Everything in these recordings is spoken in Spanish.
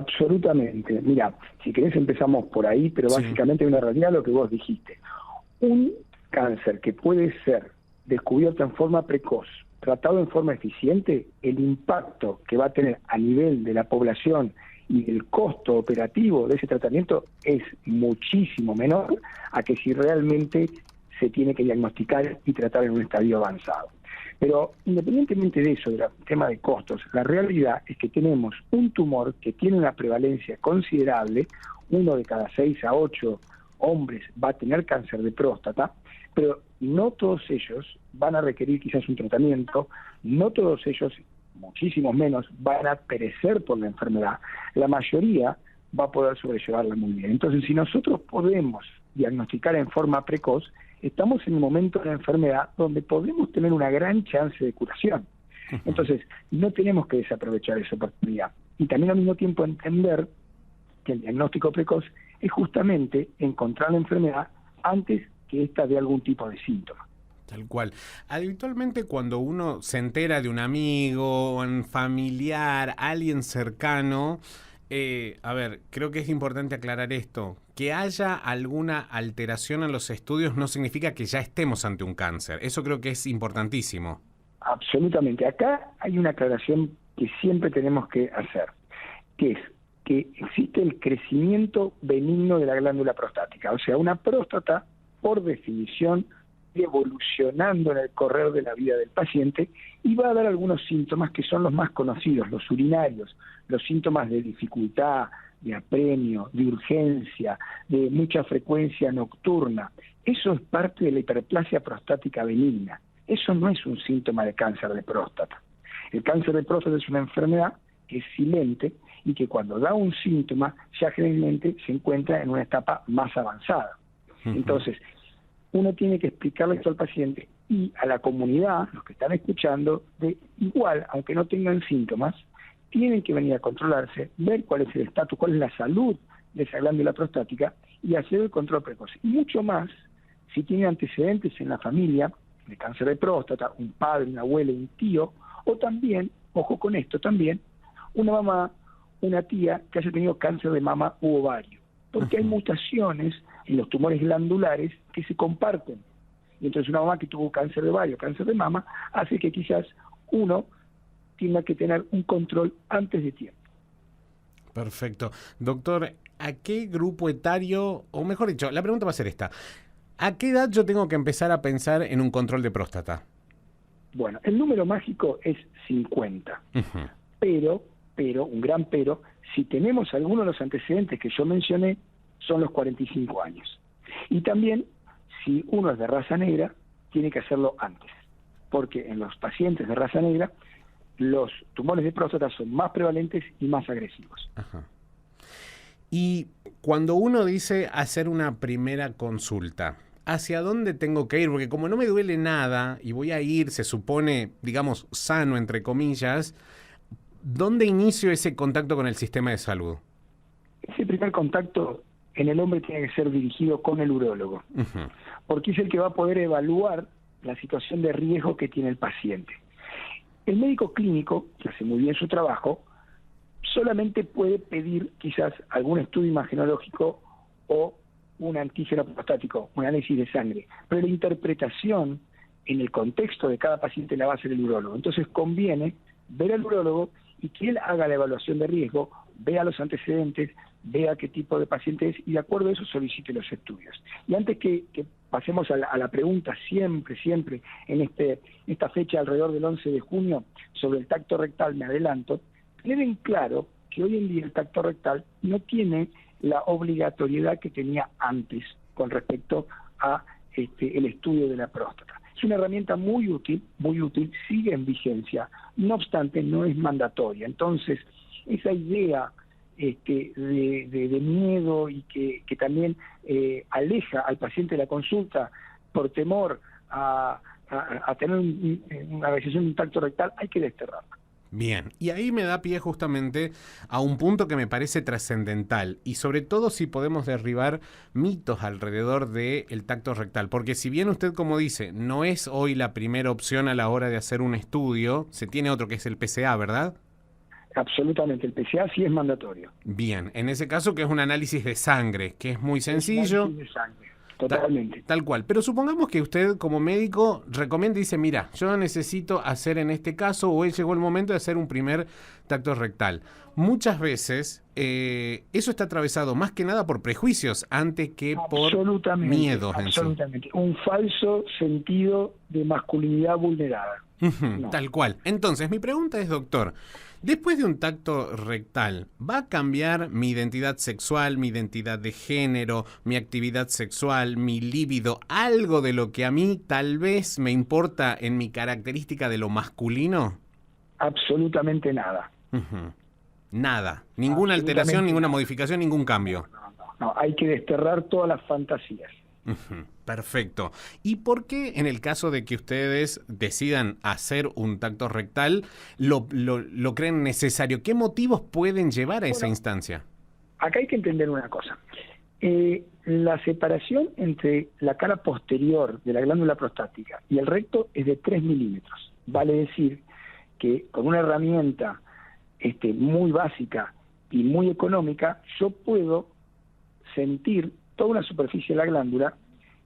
Absolutamente. Mira, si querés empezamos por ahí, pero Sí. básicamente hay una realidad lo que vos dijiste. Un cáncer que puede ser descubierto en forma precoz, tratado en forma eficiente, el impacto que va a tener a nivel de la población y el costo operativo de ese tratamiento es muchísimo menor a que si realmente se tiene que diagnosticar y tratar en un estadio avanzado. Pero independientemente de eso, del tema de costos, la realidad es que tenemos un tumor que tiene una prevalencia considerable, 1 de cada 6 a 8 hombres va a tener cáncer de próstata, pero no todos ellos van a requerir quizás un tratamiento, no todos ellos, muchísimos menos, van a perecer por la enfermedad. La mayoría va a poder sobrellevarla muy bien. Entonces, si nosotros podemos diagnosticar en forma precoz, estamos en un momento de la enfermedad donde podemos tener una gran chance de curación. Entonces, no tenemos que desaprovechar esa oportunidad. Y también al mismo tiempo entender que el diagnóstico precoz es justamente encontrar la enfermedad antes que ésta dé algún tipo de síntoma. Tal cual. Habitualmente cuando uno se entera de un amigo, un familiar, alguien cercano, a ver, creo que es importante aclarar esto. Que haya alguna alteración en los estudios no significa que ya estemos ante un cáncer. Eso creo que es importantísimo. Absolutamente. Acá hay una aclaración que siempre tenemos que hacer, que es que existe el crecimiento benigno de la glándula prostática. O sea, una próstata, por definición, evolucionando en el correr de la vida del paciente y va a dar algunos síntomas que son los más conocidos, los urinarios, los síntomas de dificultad, de apremio, de urgencia, de mucha frecuencia nocturna. Eso es parte de la hiperplasia prostática benigna. Eso no es un síntoma de cáncer de próstata. El cáncer de próstata es una enfermedad que es silente y que cuando da un síntoma ya generalmente se encuentra en una etapa más avanzada. Entonces, uno tiene que explicarle esto al paciente y a la comunidad, los que están escuchando, de igual, aunque no tengan síntomas, tienen que venir a controlarse, ver cuál es el estatus, cuál es la salud de esa glándula prostática y hacer el control precoz. Y mucho más, si tiene antecedentes en la familia de cáncer de próstata, un padre, una abuela, un tío, o también, ojo con esto también, una mamá, una tía que haya tenido cáncer de mama u ovario, porque hay mutaciones en los tumores glandulares que se comparten. Y entonces una mamá que tuvo cáncer de ovario, cáncer de mama, hace que quizás uno tenga que tener un control antes de tiempo. Perfecto. Doctor, ¿a qué grupo etario, o mejor dicho, la pregunta va a ser esta, ¿a qué edad yo tengo que empezar a pensar en un control de próstata? Bueno, el número mágico es 50, pero, un gran pero, si tenemos algunos de los antecedentes que yo mencioné, son los 45 años. Y también, si uno es de raza negra, tiene que hacerlo antes, porque en los pacientes de raza negra, los tumores de próstata son más prevalentes y más agresivos. Ajá. Y cuando uno dice hacer una primera consulta, ¿hacia dónde tengo que ir? Porque como no me duele nada y voy a ir, se supone, digamos, sano, entre comillas, ¿dónde inicio ese contacto con el sistema de salud? Ese primer contacto en el hombre tiene que ser dirigido con el urólogo, porque es el que va a poder evaluar la situación de riesgo que tiene el paciente. El médico clínico, que hace muy bien su trabajo, solamente puede pedir quizás algún estudio imagenológico o un antígeno prostático, un análisis de sangre, pero la interpretación en el contexto de cada paciente la va a hacer el urólogo. Entonces conviene ver al urólogo y que él haga la evaluación de riesgo, vea los antecedentes, vea qué tipo de paciente es y de acuerdo a eso solicite los estudios. Y antes que pasemos a la pregunta siempre, en esta fecha alrededor del 11 de junio sobre el tacto rectal, me adelanto, tener en claro que hoy en día el tacto rectal no tiene la obligatoriedad que tenía antes con respecto a el estudio de la próstata. Es una herramienta muy útil, sigue en vigencia, no obstante no es mandatoria. Entonces, esa idea de miedo y que también aleja al paciente de la consulta por temor a tener una realización de un tacto rectal, hay que desterrarla. Bien, y ahí me da pie justamente a un punto que me parece trascendental y sobre todo si podemos derribar mitos alrededor del tacto rectal, porque si bien usted como dice, no es hoy la primera opción a la hora de hacer un estudio, se tiene otro que es el PSA, ¿verdad? Absolutamente, el PSA sí es mandatorio. Bien, en ese caso que es un análisis de sangre, que es muy sencillo. Es un análisis de sangre, totalmente. Tal cual. Pero supongamos que usted como médico recomienda y dice, mira, yo necesito hacer en este caso, o hoy llegó el momento de hacer un primer tacto rectal. Muchas veces eso está atravesado más que nada por prejuicios antes que por miedos en sí. Absolutamente. Un falso sentido de masculinidad vulnerada. No. Tal cual. Entonces, mi pregunta es, doctor, después de un tacto rectal, ¿va a cambiar mi identidad sexual, mi identidad de género, mi actividad sexual, mi líbido, algo de lo que a mí tal vez me importa en mi característica de lo masculino? Absolutamente nada. Nada. Ninguna alteración, ninguna modificación, ningún cambio. No, hay que desterrar todas las fantasías. Perfecto. ¿Y por qué en el caso de que ustedes decidan hacer un tacto rectal lo creen necesario? ¿Qué motivos pueden llevar a esa instancia? Acá hay que entender una cosa. La separación entre la cara posterior de la glándula prostática y el recto es de 3 milímetros. Vale decir que con una herramienta muy básica y muy económica, yo puedo sentir toda una superficie de la glándula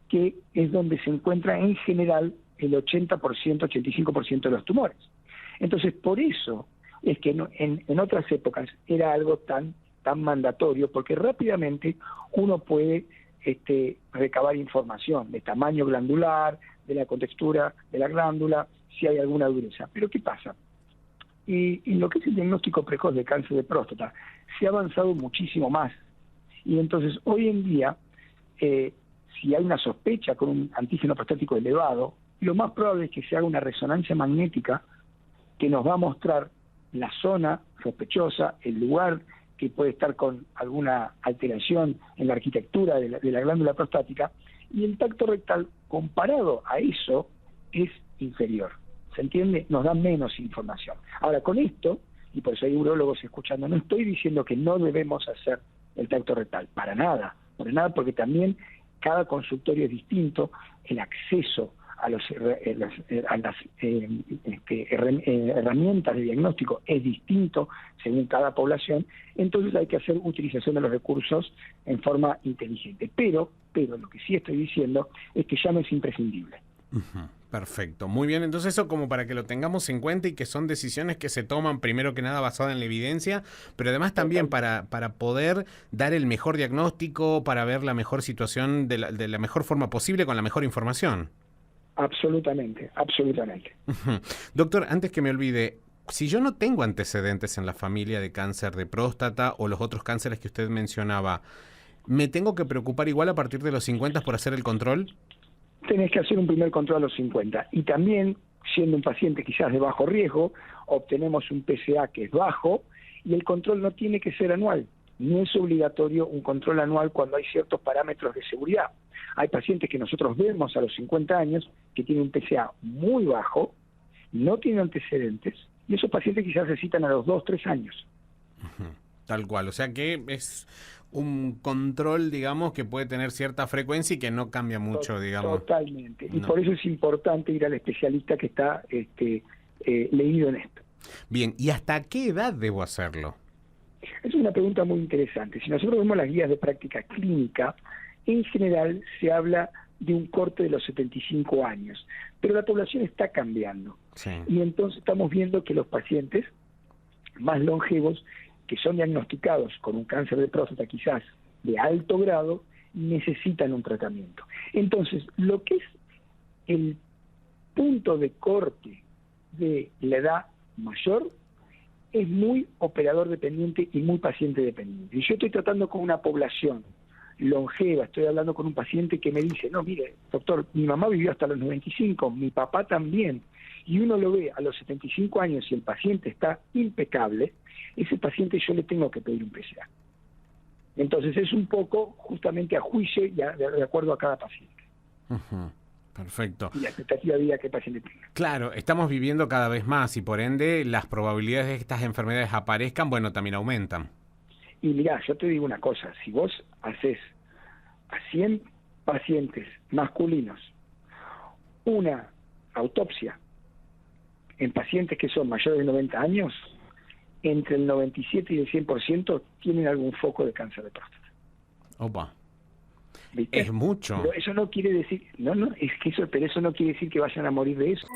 que es donde se encuentra en general el 80%, 85% de los tumores. Entonces, por eso es que en otras épocas era algo tan mandatorio, porque rápidamente uno puede recabar información de tamaño glandular, de la contextura de la glándula, si hay alguna dureza. Pero ¿qué pasa? Y lo que es el diagnóstico precoz de cáncer de próstata se ha avanzado muchísimo más. Y entonces, hoy en día, si hay una sospecha con un antígeno prostático elevado, lo más probable es que se haga una resonancia magnética que nos va a mostrar la zona sospechosa, el lugar que puede estar con alguna alteración en la arquitectura de la glándula prostática, y el tacto rectal, comparado a eso, es inferior. ¿Se entiende? Nos da menos información. Ahora, con esto, y por eso hay urólogos escuchando, no estoy diciendo que no debemos hacer el tacto rectal, para nada, porque también cada consultorio es distinto, el acceso a las herramientas de diagnóstico es distinto según cada población, entonces hay que hacer utilización de los recursos en forma inteligente. Pero lo que sí estoy diciendo es que ya no es imprescindible. Perfecto, muy bien, entonces eso como para que lo tengamos en cuenta y que son decisiones que se toman primero que nada basadas en la evidencia, pero además también para poder dar el mejor diagnóstico, para ver la mejor situación de la mejor forma posible con la mejor información. Absolutamente. Doctor, antes que me olvide, si yo no tengo antecedentes en la familia de cáncer de próstata o los otros cánceres que usted mencionaba, ¿me tengo que preocupar igual a partir de los 50 por hacer el control? Tenés que hacer un primer control a los 50. Y también, siendo un paciente quizás de bajo riesgo, obtenemos un PSA que es bajo, y el control no tiene que ser anual. No es obligatorio un control anual cuando hay ciertos parámetros de seguridad. Hay pacientes que nosotros vemos a los 50 años que tienen un PSA muy bajo, no tienen antecedentes, y esos pacientes quizás necesitan a los 2, 3 años. Tal cual, o sea que es un control, digamos, que puede tener cierta frecuencia y que no cambia mucho, digamos. Totalmente, y por eso es importante ir al especialista que está leído en esto. Bien, ¿y hasta qué edad debo hacerlo? Es una pregunta muy interesante. Si nosotros vemos las guías de práctica clínica, en general se habla de un corte de los 75 años, pero la población está cambiando. Sí. Y entonces estamos viendo que los pacientes más longevos, que son diagnosticados con un cáncer de próstata quizás de alto grado, necesitan un tratamiento. Entonces, lo que es el punto de corte de la edad mayor es muy operador dependiente y muy paciente dependiente. Y yo estoy tratando con una población longeva, estoy hablando con un paciente que me dice, no, mire, doctor, mi mamá vivió hasta los 95, mi papá también, y uno lo ve a los 75 años y el paciente está impecable, ese paciente yo le tengo que pedir un PSA. Entonces es un poco justamente a juicio y de acuerdo a cada paciente. Perfecto. Y la expectativa de vida que el paciente tenga. Claro, estamos viviendo cada vez más y por ende las probabilidades de que estas enfermedades aparezcan, bueno, también aumentan. Y mirá, yo te digo una cosa, si vos haces a 100 pacientes masculinos una autopsia en pacientes que son mayores de 90 años, entre el 97 y el 100% tienen algún foco de cáncer de próstata. Opa. ¿Viste? Es mucho. Pero eso no quiere decir, pero eso no quiere decir que vayan a morir de eso.